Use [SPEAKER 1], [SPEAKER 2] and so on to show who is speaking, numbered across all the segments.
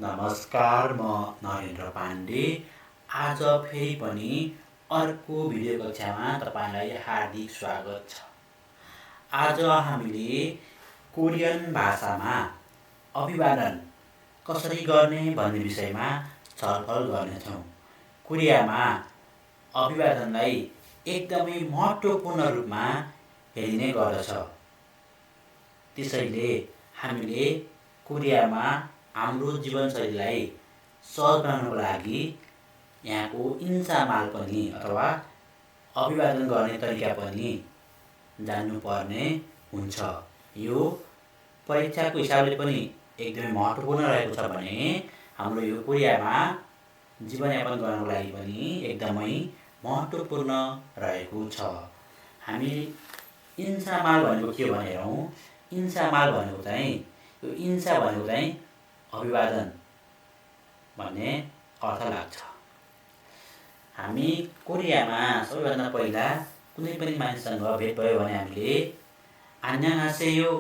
[SPEAKER 1] नमस्कार, म नरेन्द्र पाण्डे। आज फेरि पनि अर्को भिडियो कक्षामा तपाईँलाई हार्दिक स्वागत छ। आज हामीले कोरियन भाषामा अभिवादन कसरी गर्ने भन्ने विषयमा छलफल गर्नेछौँ। कोरियामा अभिवादनलाई एकदमै महत्त्वपूर्ण रूपमा हेरिने गर्दछ। त्यसैले हामीले कोरियामा हाम्रो जीवनशैलीलाई सहज बनाउनको लागि यहाँको इन्सामाल पनि अथवा अभिवादन गर्ने तरिका पनि जान्नुपर्ने हुन्छ। यो परीक्षाको हिसाबले पनि एकदमै महत्त्वपूर्ण रहेको छ भने हाम्रो यो कोरियामा जीवनयापन गर्नको लागि पनि एकदमै महत्त्वपूर्ण रहेको छ। हामी इन्सामाल भनेको के भनेरौँ? इन्सामाल भनेको चाहिँ यो इन्सा भनेको चाहिँ अभिवादन भन्ने अर्थ लाग्छ। हामी कोरियामा सबैभन्दा पहिला कुनै पनि मानिससँग भेट भयो भने हामीले 안녕하세요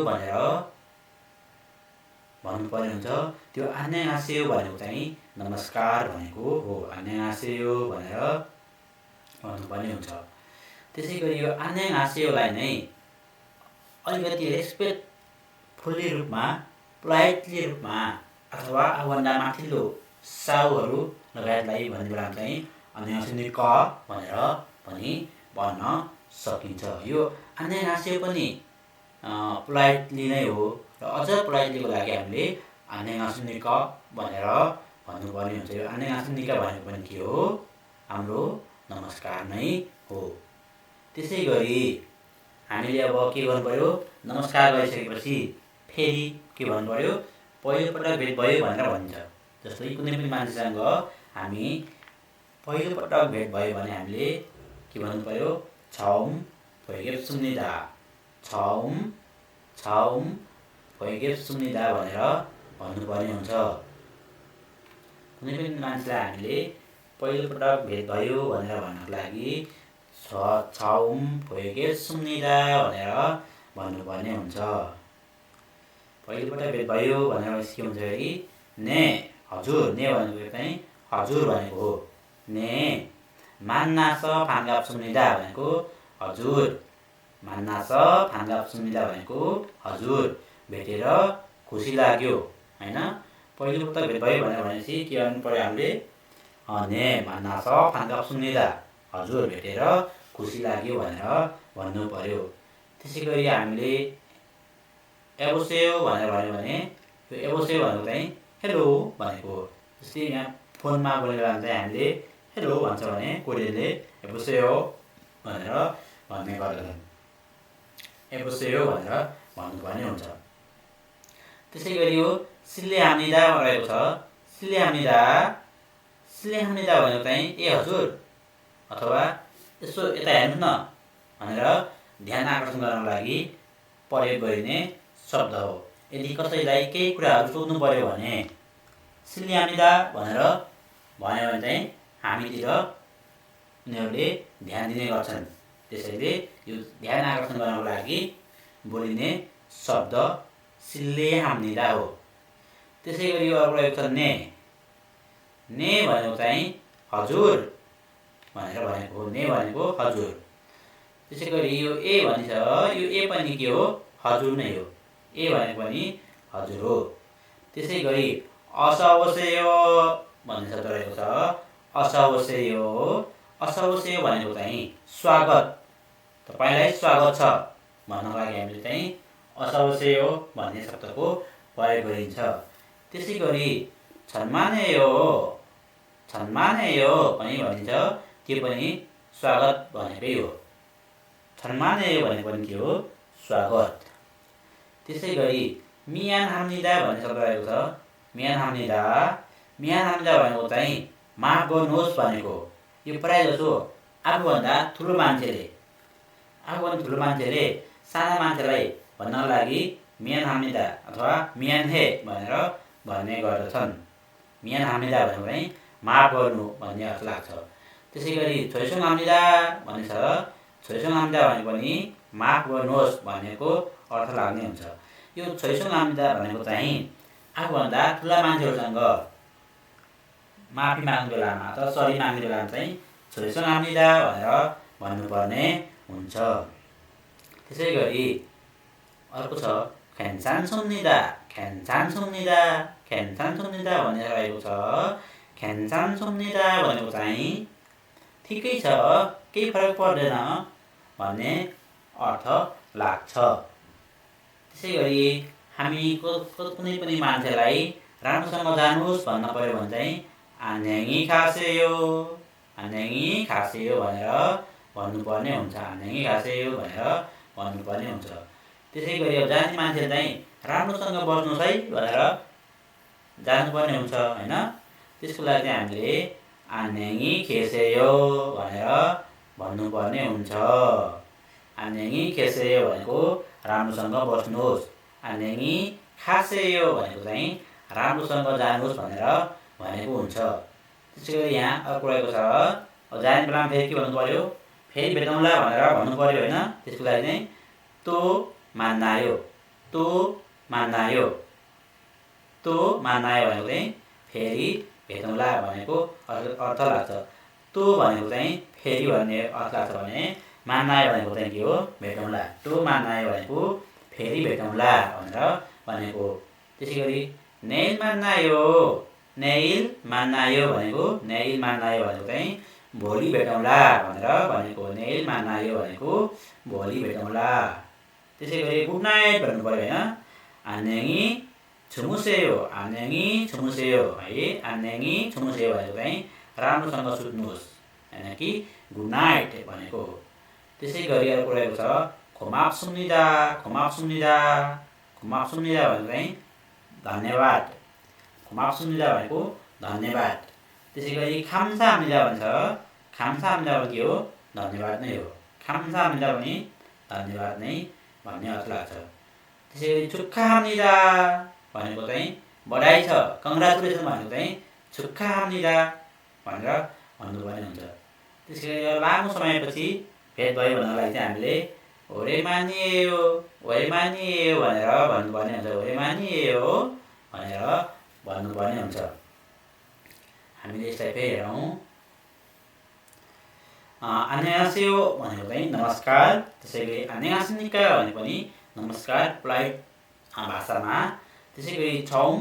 [SPEAKER 1] भनेर भन्नुपर्ने हुन्छ। त्यो 안녕하세요 भनेको चाहिँ नमस्कार भनेको हो। 안녕하세요 भनेर भन्नुपर्ने हुन्छ। त्यसै गरी यो 안녕하세요लाई नै अलिकति रेस्पेक्टफुल्ली रूपमा, पोलाइटली रूपमा अथवा आफूभन्दा माथिल्लो साउहरू लगायतलाई भन्ने बेलामा चाहिँ 안녕하십니까 भनेर पनि भन्न सकिन्छ। यो 안녕하세요 पनि पोलाइटली नै हो र अझ पोलाइटलीको लागि हामीले 안녕하십니까 भनेर भन्नुपर्ने हुन्छ। यो 안녕하십니까 भनेको पनि के हो? हाम्रो नमस्कार नै हो। त्यसै गरी हामीले अब के गर्नु पर्यो? नमस्कार गरिसकेपछि फेरि के भन्नु पर्यो? पहिलोपटक भेट भयो भनेर भनिन्छ। जस्तै कुनै पनि मान्छेसँग हामी पहिलोपटक भेट भयो भने हामीले के भन्नु पर्यो? 처음 뵙겠습니다। 처음 뵙겠습니다 भनेर भन्नुपर्ने हुन्छ। कुनै पनि मान्छेलाई हामीले पहिलोपटक भेट भयो भनेर भन्नको लागि 처음 뵙겠습니다 भनेर भन्नुपर्ने हुन्छ। पहिलोपटक भेट भयो भनेर के हुन्छ फेरि? ने हजुर, ने भनेको चाहिँ हजुर भनेको हो। ने 만나서 반갑습니다 भनेको हजुर, 만나서 반갑습니다 भनेको हजुर, भेटेर खुसी लाग्यो हैन। पहिलोपटक भेट भयो भनेर भनेपछि के गर्नु पर्यो हामीले? ने 만나서 반갑습니다 हजुर, भेटेर खुसी लाग्यो भनेर भन्नु पर्यो। त्यसै गरी हामीले 여보세요 भनेर भन्यो भने यो 여보세요 भनेको चाहिँ हेलो भनेको हो। जस्तै यहाँ फोनमा बोलेको बेलामा चाहिँ हामीले हेलो भन्छ भने कोरियनले 여보세요 भनेर भन्ने गर्दछन्। 여보세요 भनेर भन्नुपर्ने हुन्छ। त्यसै गरी यो 실례합니다 रहेको छ। 실례합니다 भनेको चाहिँ ए हजुर अथवा यसो यता हेर्नु न भनेर ध्यान आकर्षण गर्नको लागि प्रयोग गरिने शब्द हो। यदि कसैलाई केही कुराहरू सोध्नु पर्यो भने 실례합니다 भनेर भन्यो भने चाहिँ हामीतिर उनीहरूले ध्यान दिने गर्छन्। त्यसैले यो ध्यान आकर्षण गर्नको लागि बोलिने शब्द 실례합니다 हो। त्यसै गरी यो अर्को रहेको छ ने भनेको चाहिँ हजुर भनेर भनेको हो। ने भनेको हजुर। त्यसै गरी यो ए भनिन्छ, यो ए पनि के हो? हजुर नै हो। ए भनेको पनि हजुर हो। त्यसै गरी 어서오세요 भन्ने शब्द रहेको छ। 어서오세요 भनेको चाहिँ स्वागत, तपाईँलाई स्वागत छ भन्नको लागि हामीले चाहिँ 어서오세요 भन्ने शब्दको प्रयोग गरिन्छ। त्यसै गरी 천만에요 पनि भनिन्छ। त्यो पनि स्वागत भनेकै हो। 천만에요 भनेको पनि के हो? स्वागत। त्यसै गरी 미안합니다 भन्ने शब्द रहेको छ। मियानहामिदा भनेको चाहिँ माफ गर्नुहोस् भनेको। यो प्रायःजसो आफूभन्दा ठुलो मान्छेले साना मान्छेलाई भन्नको लागि मियानहामिदा अथवा मियानहे भनेर भन्ने गर्दछन्। मियानहामिदा भनेको चाहिँ माफ गर्नु भन्ने अर्थ लाग्छ। त्यसै गरी 죄송합니다 भन्ने छ। 죄송합니다 भनेको पनि माफ गर्नुहोस् भनेको अर्थ लाग्ने हुन्छ। यो छैसौँ भनेको चाहिँ आफूभन्दा ठुला मान्छेहरूसँग माफी माग्ने बेलामा अथवा सरी माग्ने बेलामा चाहिँ छैसौँ भनेर भन्नुपर्ने हुन्छ। त्यसै गरी अर्को छ ख्यानसानसुम्निदा भनेर रहेको छ। ख्यानसानसुम्निदा भनेको चाहिँ ठिकै छ, केही फरक पर्दैन भन्ने अर्थ लाग्छ। त्यसै गरी हामी कुनै पनि मान्छेलाई राम्रोसँग जानुहोस् भन्न पर्यो भने चाहिँ आन्याङी खासेयो भनेर भन्नुपर्ने हुन्छ। त्यसै गरी जाने मान्छे चाहिँ राम्रोसँग बस्नुहोस् है भनेर जानुपर्ने हुन्छ होइन। त्यसको लागि चाहिँ हामीले आन्याङी खेसेयो भनेर भन्नुपर्ने हुन्छ। आन्याङी खेसेयो भनेको राम्रोसँग बस्नुहोस्, आन्याङी खासेयो भनेको चाहिँ राम्रोसँग जानुहोस् भनेर भनेको हुन्छ। त्यसै गरी यहाँ अर्को रहेको छ जाने बेलामा फेरि के भन्नु पर्यो, फेरि भेटौँला भनेर भन्नु पर्यो होइन। त्यसको लागि चाहिँ तो मान्नायो भनेको चाहिँ फेरि भेटौँला भनेको अर्थ लाग्छ। तो भनेको चाहिँ फेरि भन्ने अर्थ लाग्छ भने मान्नायो भनेको चाहिँ के हो, भेटौँला। तो मान्नायो भनेको फेरि भेटौँला भनेर भनेको। त्यसै गरी नेइल मान्नायो भनेको चाहिँ भोलि भेटौँला भनेर भनेको। नेइल मान्नायो भनेको भोलि भेटौँला। त्यसै गरी गुड नाइट भन्नु पर्यो होइन। आन्याङी छुमुसेयो है। आन्याङी छुमुसेयो भनेको चाहिँ राम्रोसँग सुत्नुहोस् होइन कि गुड नाइट भनेको। त्यसै गरी अर्को रहेको छ खोमाप्सुम्निदा भनेको चाहिँ धन्यवाद। भनेको धन्यवाद। त्यसै गरी खाम्साम्निदा भन्छ। खाम्साम्निदा के हो, धन्यवाद नै हो। खाम्साम्निदा पनि धन्यवाद नै भन्ने अर्थ लाग्छ। त्यसै गरी छुक्खाम्निदा भनेको चाहिँ बधाई छ, कङ्ग्रेचुलेसन भनेको चाहिँ छुक्खाम्निदा भनेर भन्नुपर्ने हुन्छ। त्यसै गरी लामो समयपछि भेट भयो भन्नलाई चाहिँ हामीले ओरेमानिएयो भनेर भन्नुपर्ने हुन्छ। ओरेमानिएयो भनेर भन्नुपर्ने हुन्छ। हामीले यसलाई फेरि हेरौँ। आन्यासेयो भनेको चाहिँ नमस्कार। त्यसै गरी आन्यास्निका भने पनि नमस्कार पोलाइट भाषामा। त्यसै गरी छौँ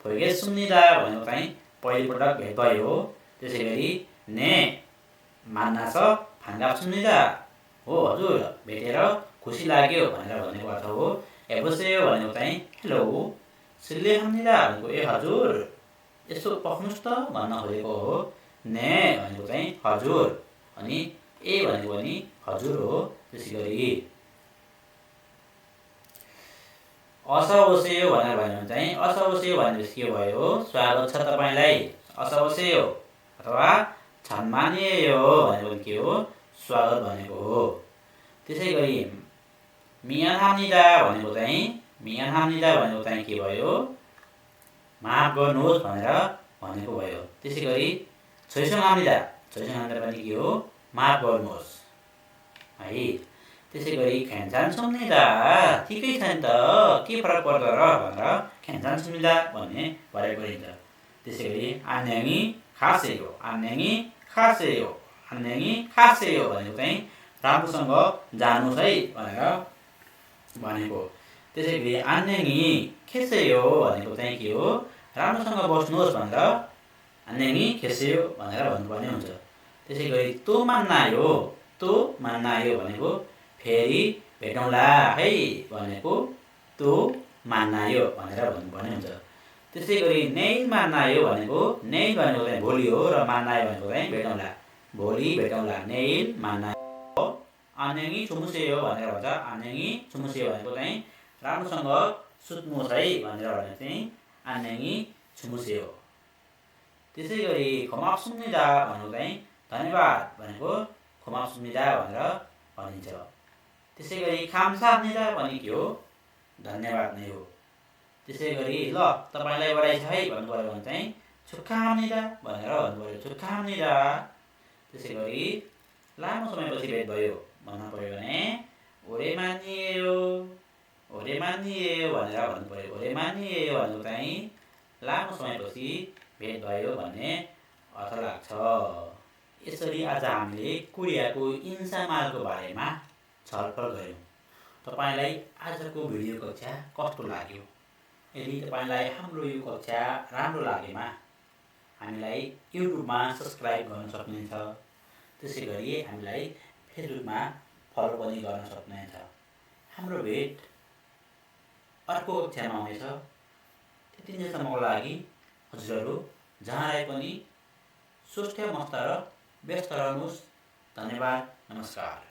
[SPEAKER 1] भोइगेसुम्निदा भनेको चाहिँ पहिलोपटक भेट भयो। त्यसै गरी ने मान्ना छ फाङ्गाप्सुम्निदा हो हजुर भेटेर खुसी लाग्यो भनेर भनेको अर्थ हो। एबोसेयो भनेको चाहिँ हेलो। सिल्लेहम्निदा भनेको ए हजुर यसो पख्नुहोस् त भन्न खोजेको हो। ने भनेको चाहिँ हजुर अनि ए भनेको पनि हजुर हो। त्यसै गरी असवसेयो भनेर भन्यो भने चाहिँ असवसेयो भनेपछि के भयो, स्वागत छ तपाईँलाई। असवसेयो अथवा छन्मानिएयो भनेको के हो, स्वागत भनेको हो। त्यसै गरी मियानहाम्निदा भनेको चाहिँ के भयो, माफ गर्नुहोस् भनेर भनेको भयो। त्यसै गरी छैसौँहाम्निदा पनि के हो, माफ गर्नुहोस् है। त्यसै गरी ख्यानसानसुम्निदा ठिकै छ नि त, के फरक पर्छ र भनेर ख्यानसानसुम्निदा भन्ने प्रयोग गरिन्छ। त्यसै गरी आन्याङी खासेयो भनेको चाहिँ राम्रोसँग जानुहोस् है भनेर भनेको। त्यसै गरी आन्याङी खेसेयो भनेको चाहिँ के हो, राम्रोसँग बस्नुहोस् भनेर आन्याङी खेसेयो भनेर भन्नुपर्ने हुन्छ। त्यसै गरी तो मान्नायो भनेको फेरि भेटौँला है भनेको तो मान्नायो भनेर भन्नुपर्ने हुन्छ। त्यसै गरी नेइल मान्नायो भनेको चाहिँ भोलि हो र मान्नायो भनेको चाहिँ भेटौँला। भोलि भेटौँला, नेइल मान्नायो। आन्याङी छुमुसेयो भनेर भन्छ। आन्याङी छुमुसेयो भनेको चाहिँ राम्रोसँग सुत्नुहोस् है भनेर भने चाहिँ आन्याङी छुमुसेयो। त्यसै गरी खोमाप्सुम्निदा भनेको चाहिँ धन्यवाद भनेको खोमाप्सुम्निदा भनेर भनिन्छ। त्यसै गरी खाम्साम्निदा पनि के हो, धन्यवाद नै हो। त्यसै गरी ल तपाईँलाई बधाई छ है भन्नु पर्यो भने चाहिँ छुक्खाम्निदा भनेर भन्नु पर्यो, छुक्खाम्निदा। त्यसै गरी लामो समयपछि भेट भयो भन्न पर्यो भने ओरेमानिएयो ओरे मानिए भनेर भन्नु पऱ्यो। ओरे मानिए भनेको चाहिँ लामो समयपछि भेट भयो भन्ने अर्थ लाग्छ। यसरी आज हामीले कोरियाको इन्सामालको बारेमा छलफल गऱ्यौँ। तपाईँलाई आजको भिडियो कक्षा कस्तो लाग्यो? यदि तपाईँलाई हाम्रो यो कक्षा राम्रो लागेमा हामीलाई युट्युबमा सब्सक्राइब गर्न सक्नुहुनेछ। त्यसै गरी हामीलाई फेसबुकमा फलो पनि गर्न सक्नुहुनेछ। हाम्रो भेट अर्को कक्षामा हुनेछ। त्यति नैसम्मको लागि हजुरहरू जहाँ रहे पनि स्वस्थ मस्त र व्यस्त रहनुहोस्। धन्यवाद। नमस्कार।